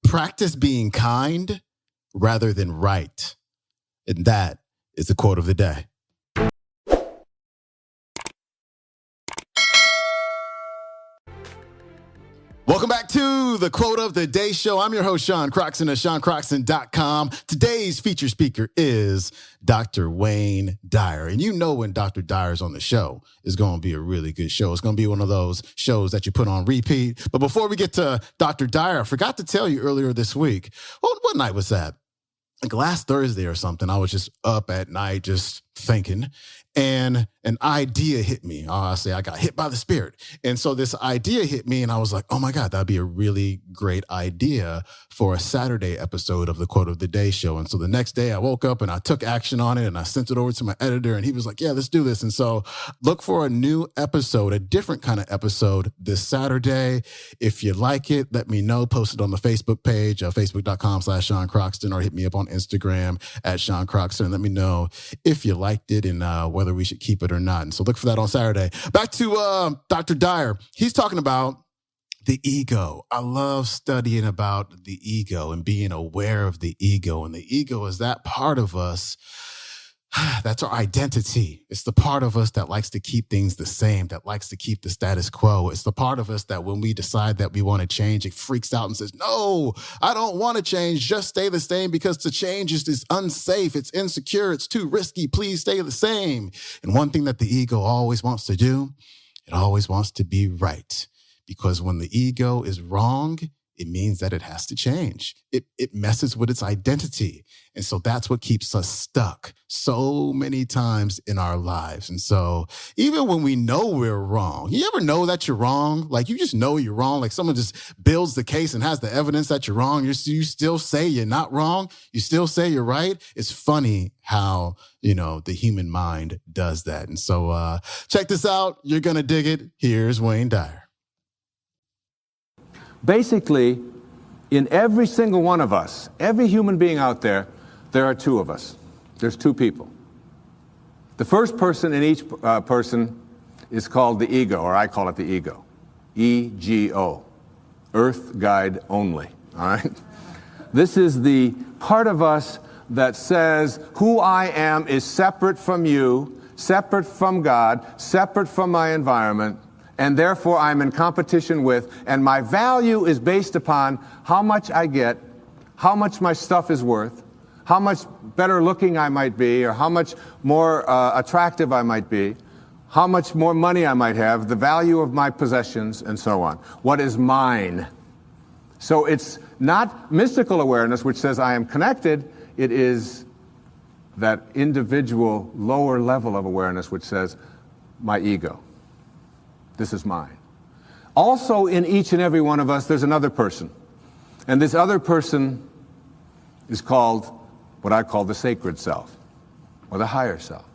Practice being kind rather than right. And that is the quote of the day. Welcome back to the Quote of the Day show. I'm your host, Sean Croxton of SeanCroxton.com. Today's feature speaker is Dr. Wayne Dyer. And you know when Dr. Dyer's on the show, it's going to be a really good show. It's going to be one of those shows that you put on repeat. But before we get to Dr. Dyer, I forgot to tell you earlier this week, what night was that? Like last Thursday or something, I was just up at night just thinking, and an idea hit me. I got hit by the Spirit. And so this idea hit me, and I was like, oh my God, that'd be a really great idea for a Saturday episode of the Quote of the Day show. And so the next day I woke up and I took action on it, and I sent it over to my editor, and he was like, yeah, let's do this. And so look for a new episode, a different kind of episode this Saturday. If you like it, let me know. Post it on the Facebook page, facebook.com/Sean Croxton, or hit me up on Instagram at Sean Croxton. Let me know if you liked it and whether we should keep it or not. And so look for that on Saturday. Back to Dr. Dyer. He's talking about the ego. I love studying about the ego and being aware of the ego. And the ego is that part of us that's our identity. It's the part of us that likes to keep things the same, that likes to keep the status quo. It's the part of us that when we decide that we want to change, it freaks out and says, no, I don't want to change. Just stay the same, because to change is unsafe. It's insecure. It's too risky. Please stay the same. And one thing that the ego always wants to do, it always wants to be right. Because when the ego is wrong, it means that it has to change. It messes with its identity. And so that's what keeps us stuck so many times in our lives. And so even when we know we're wrong, you ever know that you're wrong? Like you just know you're wrong. Like someone just builds the case and has the evidence that you're wrong. You still say you're not wrong. You still say you're right. It's funny how, the human mind does that. And so check this out. You're going to dig it. Here's Wayne Dyer. Basically, in every single one of us, every human being out there, there are two of us. There's two people. The first person in each person is called the ego, or I call it the ego. E-G-O. Earth Guide Only. All right? This is the part of us that says who I am is separate from you, separate from God, separate from my environment, and therefore I'm in competition with, and my value is based upon how much I get, how much my stuff is worth, how much better looking I might be, or how much more attractive I might be, how much more money I might have, the value of my possessions, and so on. What is mine? So it's not mystical awareness, which says I am connected. It is that individual lower level of awareness, which says my ego. This is mine. Also, in each and every one of us, there's another person. And this other person is called what I call the sacred self, or the higher self.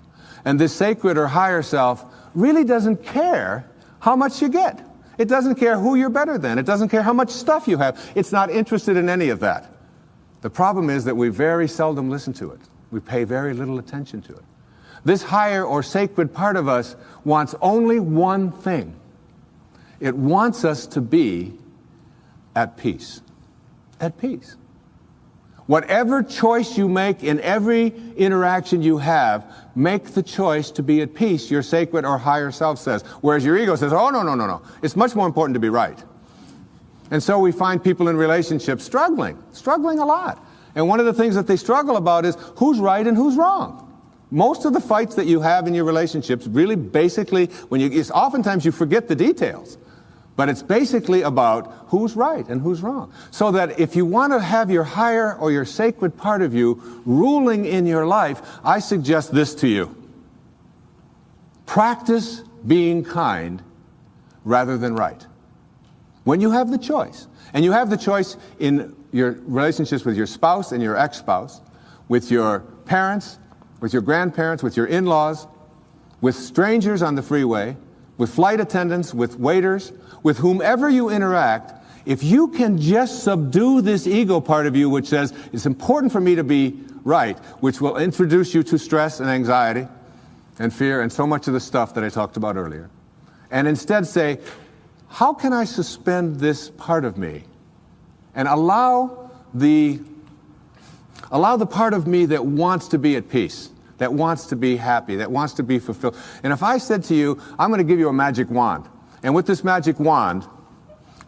And this sacred or higher self really doesn't care how much you get. It doesn't care who you're better than. It doesn't care how much stuff you have. It's not interested in any of that. The problem is that we very seldom listen to it. We pay very little attention to it. This higher or sacred part of us wants only one thing. It wants us to be at peace. At peace. Whatever choice you make in every interaction you have, make the choice to be at peace, your sacred or higher self says. Whereas your ego says, oh, no. It's much more important to be right. And so we find people in relationships struggling a lot. And one of the things that they struggle about is who's right and who's wrong. Most of the fights that you have in your relationships really basically, oftentimes you forget the details, but it's basically about who's right and who's wrong. So that if you want to have your higher or your sacred part of you ruling in your life, I suggest this to you. Practice being kind rather than right. When you have the choice, and you have the choice in your relationships with your spouse and your ex-spouse, with your parents, with your grandparents, with your in-laws, with strangers on the freeway, with flight attendants, with waiters, with whomever you interact, if you can just subdue this ego part of you which says, it's important for me to be right, which will introduce you to stress and anxiety and fear and so much of the stuff that I talked about earlier, and instead say, how can I suspend this part of me and allow allow the part of me that wants to be at peace, that wants to be happy, that wants to be fulfilled. And if I said to you, I'm going to give you a magic wand, and with this magic wand,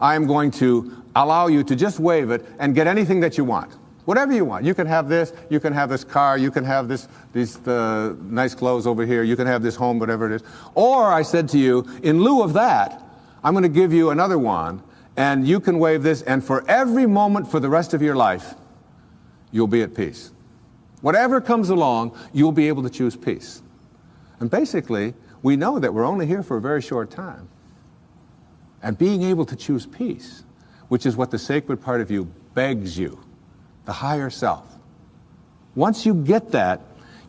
I am going to allow you to just wave it and get anything that you want. Whatever you want. You can have this car, you can have these nice clothes over here, you can have this home, whatever it is. Or I said to you, in lieu of that, I'm going to give you another wand, and you can wave this, and for every moment for the rest of your life, you'll be at peace. Whatever comes along, you'll be able to choose peace. And basically, we know that we're only here for a very short time. And being able to choose peace, which is what the sacred part of you begs you, the higher self. Once you get that,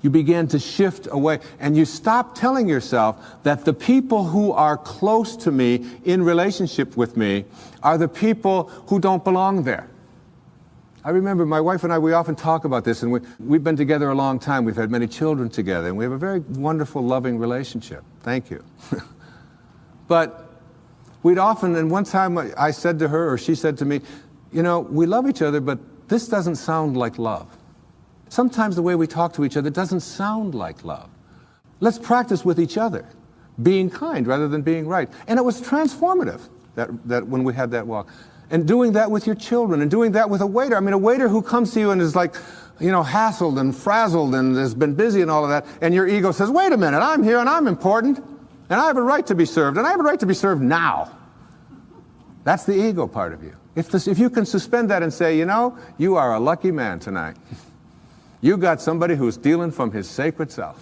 you begin to shift away, and you stop telling yourself that the people who are close to me, in relationship with me, are the people who don't belong there. I remember my wife and I, we often talk about this, and we've been together a long time. We've had many children together, and we have a very wonderful, loving relationship. Thank you. But we'd often, and one time I said to her, or she said to me, you know, we love each other, but this doesn't sound like love. Sometimes the way we talk to each other doesn't sound like love. Let's practice with each other, being kind rather than being right. And it was transformative that when we had that walk. And doing that with your children, and doing that with a waiter. I mean, a waiter who comes to you and is like, you know, hassled and frazzled and has been busy and all of that, and your ego says, wait a minute, I'm here and I'm important, and I have a right to be served, and I have a right to be served now. That's the ego part of you. If you can suspend that and say, you know, you are a lucky man tonight. You got somebody who's stealing from his sacred self.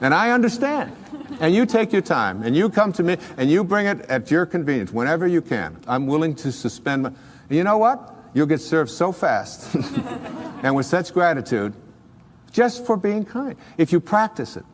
And I understand. And you take your time, and you come to me, and you bring it at your convenience, whenever you can. I'm willing to suspend my... You know what? You'll get served so fast, and with such gratitude, just for being kind, if you practice it.